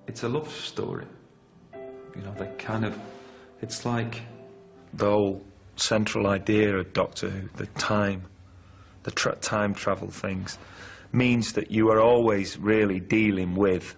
It's a love story. You know, it's like the whole central idea of Doctor Who, the time travel things, means that you are always really dealing with.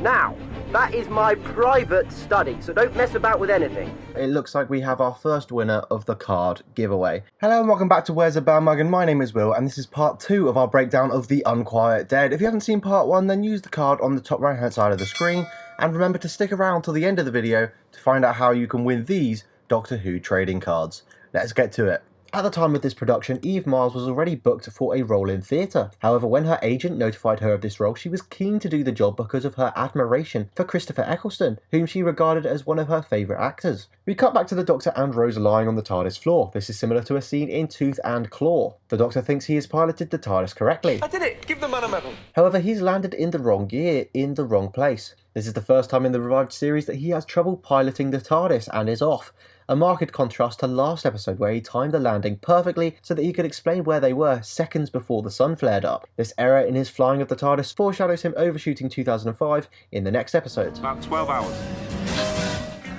Now, that is my private study, so don't mess about with anything. It looks like we have our first winner of the card giveaway. Hello and welcome back to Where's the Bandwagon. My name is Will and this is part 2 of our breakdown of the Unquiet Dead. If you haven't seen part 1, then use the card on the top right hand side of the screen, and remember to stick around till the end of the video to find out how you can win these Doctor Who trading cards. Let's get to it. At the time of this production, Eve Miles was already booked for a role in theatre. However, when her agent notified her of this role, she was keen to do the job because of her admiration for Christopher Eccleston, whom she regarded as one of her favourite actors. We cut back to the Doctor and Rose lying on the TARDIS floor. This is similar to a scene in Tooth and Claw. The Doctor thinks he has piloted the TARDIS correctly. I did it! Give the man a medal! However, he's landed in the wrong gear, in the wrong place. This is the first time in the revived series that he has trouble piloting the TARDIS and is off. A marked contrast to last episode where he timed the landing perfectly so that he could explain where they were seconds before the sun flared up. This error in his flying of the TARDIS foreshadows him overshooting 2005 in the next episode. About 12 hours.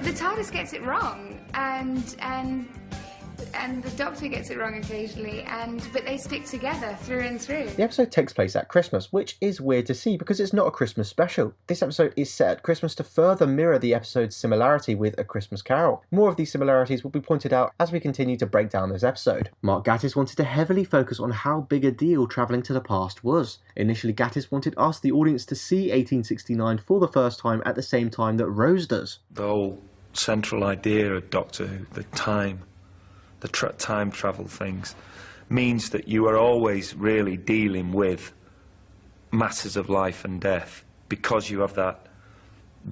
The TARDIS gets it wrong, and the Doctor gets it wrong occasionally, but they stick together through and through. The episode takes place at Christmas, which is weird to see because it's not a Christmas special. This episode is set at Christmas to further mirror the episode's similarity with A Christmas Carol. More of these similarities will be pointed out as we continue to break down this episode. Mark Gatiss wanted to heavily focus on how big a deal travelling to the past was. Initially, Gatiss wanted us, the audience, to see 1869 for the first time at the same time that Rose does. The whole central idea of Doctor Who, the time travel things, means that you are always really dealing with matters of life and death because you have that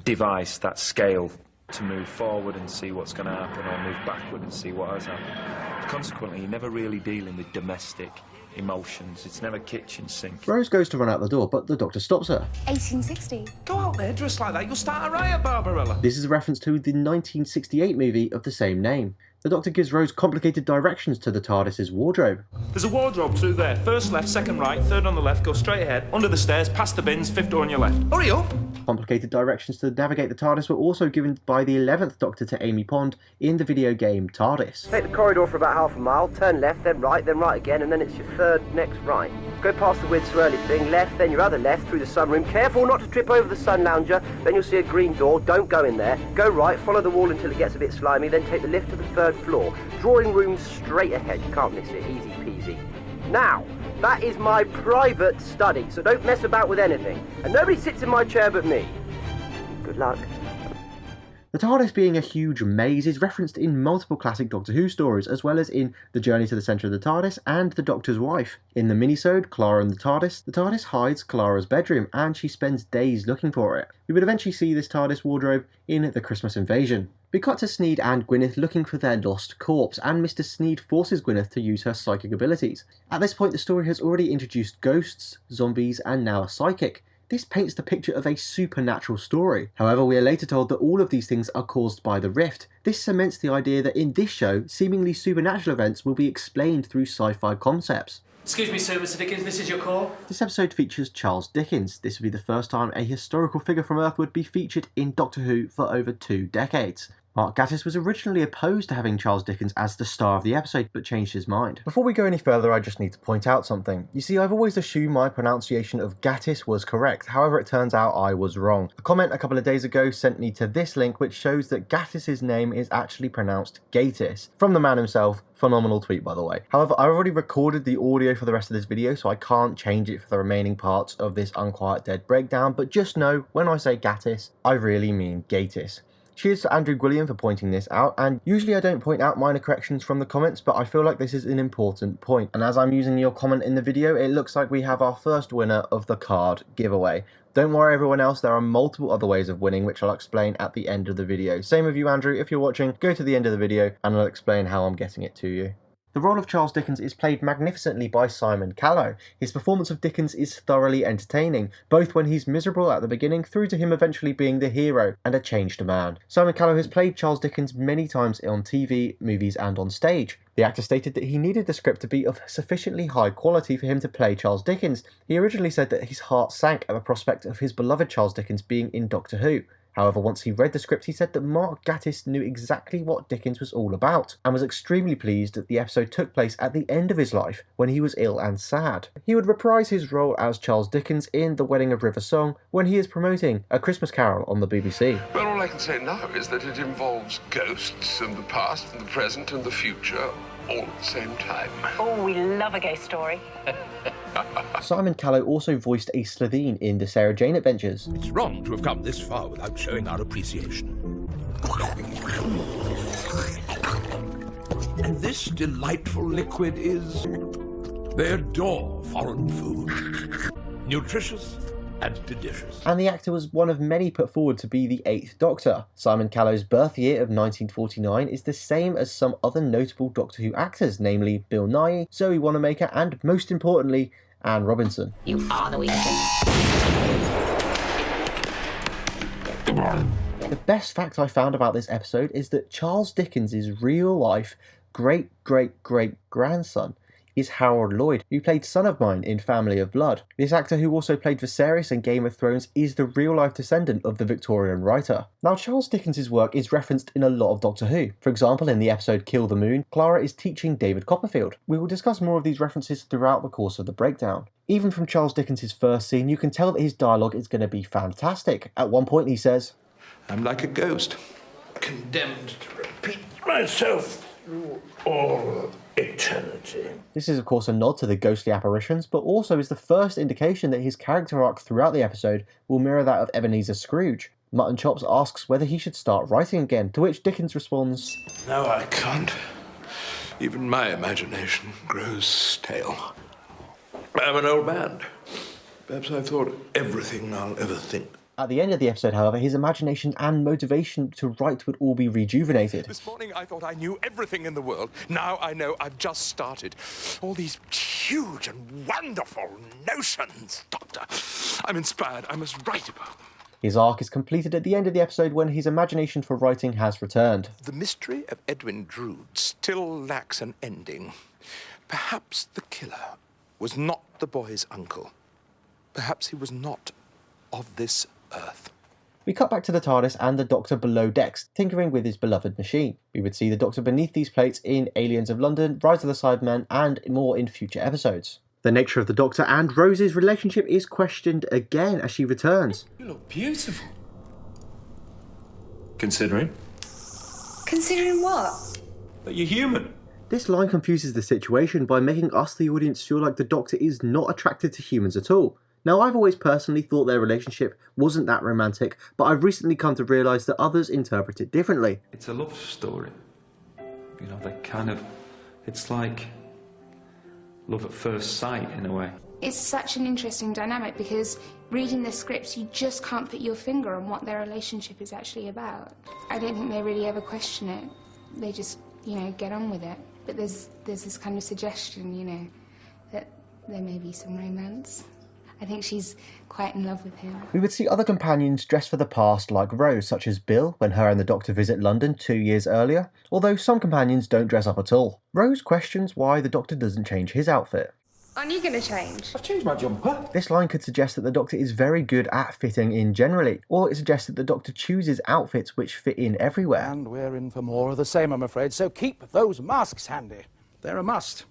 device, that scale to move forward and see what's going to happen, or move backward and see what has happened. Consequently, you're never really dealing with domestic emotions. It's never kitchen sink. Rose goes to run out the door, but the Doctor stops her. 1860. Go out there dressed like that, you'll start a riot, Barbarella. This is a reference to the 1968 movie of the same name. The Doctor gives Rose complicated directions to the TARDIS's wardrobe. There's a wardrobe through there. First left, second right, third on the left, go straight ahead, under the stairs, past the bins, fifth door on your left. Hurry up! Complicated directions to navigate the TARDIS were also given by the 11th Doctor to Amy Pond in the video game TARDIS. Take the corridor for about half a mile, turn left, then right again, and then it's your third next right. Go past the weird swirly thing, left, then your other left through the sunroom. Careful not to trip over the sun lounger, then you'll see a green door, don't go in there. Go right, follow the wall until it gets a bit slimy, then take the lift to the third floor. Drawing room straight ahead, you can't miss it, easy peasy. Now, that is my private study, so don't mess about with anything. And nobody sits in my chair but me. Good luck. The TARDIS being a huge maze is referenced in multiple classic Doctor Who stories, as well as in The Journey to the Centre of the TARDIS and The Doctor's Wife. In the minisode Clara and the TARDIS hides Clara's bedroom and she spends days looking for it. We would eventually see this TARDIS wardrobe in The Christmas Invasion. We cut to Sneed and Gwyneth looking for their lost corpse, and Mr. Sneed forces Gwyneth to use her psychic abilities. At this point, the story has already introduced ghosts, zombies, and now a psychic. This paints the picture of a supernatural story. However, we are later told that all of these things are caused by the rift. This cements the idea that in this show, seemingly supernatural events will be explained through sci-fi concepts. Excuse me, sir, Mr. Dickens, this is your call? This episode features Charles Dickens. This would be the first time a historical figure from Earth would be featured in Doctor Who for over 2 decades. Mark Gatiss was originally opposed to having Charles Dickens as the star of the episode, but changed his mind. Before we go any further, I just need to point out something. You see, I've always assumed my pronunciation of Gatiss was correct, however it turns out I was wrong. A comment a couple of days ago sent me to this link which shows that Gatiss's name is actually pronounced Gatiss. From the man himself. Phenomenal tweet, by the way. However, I've already recorded the audio for the rest of this video, so I can't change it for the remaining parts of this Unquiet Dead breakdown, but just know, when I say Gatiss, I really mean Gatiss. Cheers to Andrew Gwilliam for pointing this out, and usually I don't point out minor corrections from the comments, but I feel like this is an important point. And as I'm using your comment in the video, it looks like we have our first winner of the card giveaway. Don't worry everyone else, there are multiple other ways of winning which I'll explain at the end of the video. Same with you Andrew, if you're watching, go to the end of the video and I'll explain how I'm getting it to you. The role of Charles Dickens is played magnificently by Simon Callow. His performance of Dickens is thoroughly entertaining, both when he's miserable at the beginning through to him eventually being the hero and a changed man. Simon Callow has played Charles Dickens many times on TV, movies and on stage. The actor stated that he needed the script to be of sufficiently high quality for him to play Charles Dickens. He originally said that his heart sank at the prospect of his beloved Charles Dickens being in Doctor Who. However, once he read the script, he said that Mark Gatiss knew exactly what Dickens was all about, and was extremely pleased that the episode took place at the end of his life, when he was ill and sad. He would reprise his role as Charles Dickens in The Wedding of River Song when he is promoting A Christmas Carol on the BBC. Well, all I can say now is that it involves ghosts and the past and the present and the future all at the same time. Oh, we love a ghost story. Simon Callow also voiced a Slitheen in The Sarah Jane Adventures. It's wrong to have come this far without showing our appreciation. And this delightful liquid is... They adore foreign food. Nutritious and delicious. And the actor was one of many put forward to be the 8th Doctor. Simon Callow's birth year of 1949 is the same as some other notable Doctor Who actors, namely Bill Nighy, Zoe Wanamaker, and most importantly, Anne Robinson. You are the weakest. The best fact I found about this episode is that Charles Dickens' real-life great-great-great-grandson is Harold Lloyd, who played Son of Mine in Family of Blood. This actor, who also played Viserys in Game of Thrones, is the real-life descendant of the Victorian writer. Now, Charles Dickens' work is referenced in a lot of Doctor Who. For example, in the episode Kill the Moon, Clara is teaching David Copperfield. We will discuss more of these references throughout the course of the breakdown. Even from Charles Dickens' first scene, you can tell that his dialogue is going to be fantastic. At one point he says, I'm like a ghost, condemned to repeat myself through all eternity. This is of course a nod to the ghostly apparitions, but also is the first indication that his character arc throughout the episode will mirror that of Ebenezer Scrooge. Mutton Chops asks whether he should start writing again, to which Dickens responds, No, I can't. Even my imagination grows stale. I'm an old man. Perhaps I've thought everything I'll ever think. At the end of the episode, however, his imagination and motivation to write would all be rejuvenated. This morning I thought I knew everything in the world. Now I know I've just started. All these huge and wonderful notions, Doctor. I'm inspired. I must write about them. His arc is completed at the end of the episode when his imagination for writing has returned. The mystery of Edwin Drood still lacks an ending. Perhaps the killer was not the boy's uncle. Perhaps he was not of this earth. We cut back to the TARDIS and the Doctor below decks, tinkering with his beloved machine. We would see the Doctor beneath these plates in Aliens of London, Rise of the Cybermen, and more in future episodes. The nature of the Doctor and Rose's relationship is questioned again as she returns. You look beautiful. Considering? Considering what? That you're human. This line confuses the situation by making us, the audience, feel like the Doctor is not attracted to humans at all. Now, I've always personally thought their relationship wasn't that romantic, but I've recently come to realise that others interpret it differently. It's a love story. You know, they kind of... It's like love at first sight, in a way. It's such an interesting dynamic because reading the scripts, you just can't put your finger on what their relationship is actually about. I don't think they really ever question it. They just, you know, get on with it. But there's this kind of suggestion, you know, that there may be some romance. I think she's quite in love with him. We would see other companions dressed for the past like Rose, such as Bill when her and the Doctor visit London 2 years earlier, although some companions don't dress up at all. Rose questions why the Doctor doesn't change his outfit. Aren't you going to change? I've changed my jumper. This line could suggest that the Doctor is very good at fitting in generally, or it suggests that the Doctor chooses outfits which fit in everywhere. And we're in for more of the same, I'm afraid, so keep those masks handy. They're a must.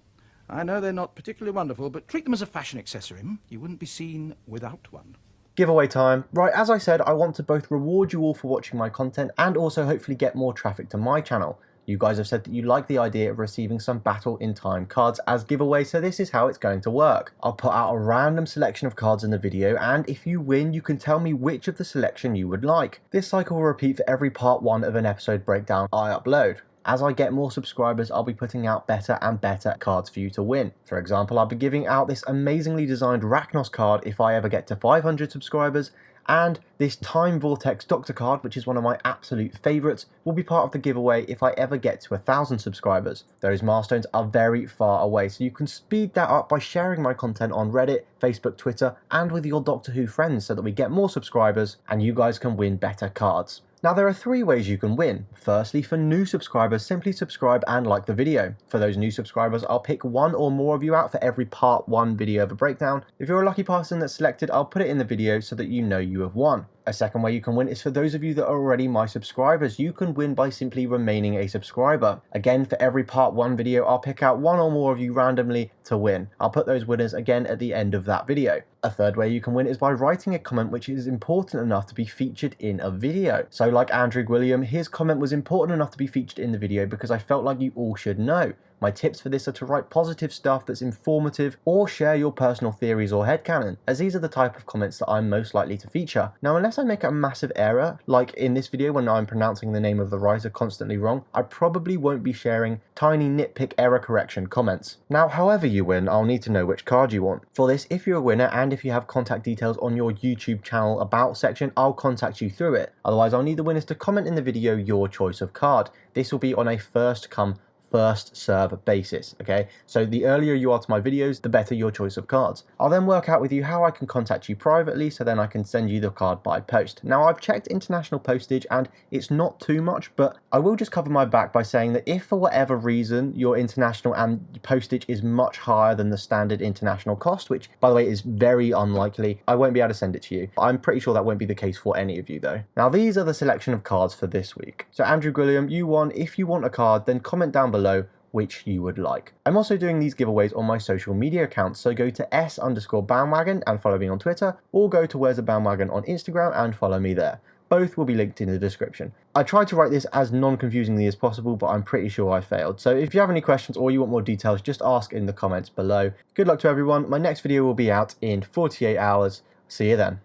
I know they're not particularly wonderful, but treat them as a fashion accessory. You wouldn't be seen without one. Giveaway time. Right, as I said, I want to both reward you all for watching my content and also hopefully get more traffic to my channel. You guys have said that you like the idea of receiving some Battle in Time cards as giveaway, so this is how it's going to work. I'll put out a random selection of cards in the video, and if you win, you can tell me which of the selection you would like. This cycle will repeat for every part 1 of an episode breakdown I upload. As I get more subscribers, I'll be putting out better and better cards for you to win. For example, I'll be giving out this amazingly designed Rachnos card if I ever get to 500 subscribers, And this Time Vortex Doctor card, which is one of my absolute favourites, will be part of the giveaway if I ever get to 1,000 subscribers. Those milestones are very far away, so you can speed that up by sharing my content on Reddit, Facebook, Twitter, and with your Doctor Who friends so that we get more subscribers and you guys can win better cards. Now there are 3 ways you can win. Firstly, for new subscribers, simply subscribe and like the video. For those new subscribers, I'll pick one or more of you out for every part 1 video of a breakdown. If you're a lucky person that's selected, I'll put it in the video so that you know you have won. A second way you can win is for those of you that are already my subscribers. You can win by simply remaining a subscriber. Again, for every part 1 video, I'll pick out one or more of you randomly to win. I'll put those winners again at the end of that video. A third way you can win is by writing a comment which is important enough to be featured in a video. So like Andrew Gwilliam, his comment was important enough to be featured in the video because I felt like you all should know. My tips for this are to write positive stuff that's informative or share your personal theories or headcanon, as these are the type of comments that I'm most likely to feature. Now, unless I make a massive error, like in this video when I'm pronouncing the name of the writer constantly wrong, I probably won't be sharing tiny nitpick error correction comments. Now, however you win, I'll need to know which card you want. For this, if you're a winner and if you have contact details on your YouTube channel about section, I'll contact you through it. Otherwise, I'll need the winners to comment in the video your choice of card. This will be on a first come first serve basis, okay? So the earlier you are to my videos, the better your choice of cards. I'll then work out with you how I can contact you privately so then I can send you the card by post. Now I've checked international postage and it's not too much, but I will just cover my back by saying that if for whatever reason your international and postage is much higher than the standard international cost, which by the way is very unlikely, I won't be able to send it to you. I'm pretty sure that won't be the case for any of you though. Now these are the selection of cards for this week. So Andrew Gwilliam, you won. If you want a card, then comment down below which you would like. I'm also doing these giveaways on my social media accounts, so go to s_bandwagon and follow me on Twitter, or go to Where's the Bandwagon on Instagram and follow me there. Both will be linked in the description. I tried to write this as non-confusingly as possible, but I'm pretty sure I failed. So if you have any questions or you want more details, just ask in the comments below. Good luck to everyone. My next video will be out in 48 hours. See you then.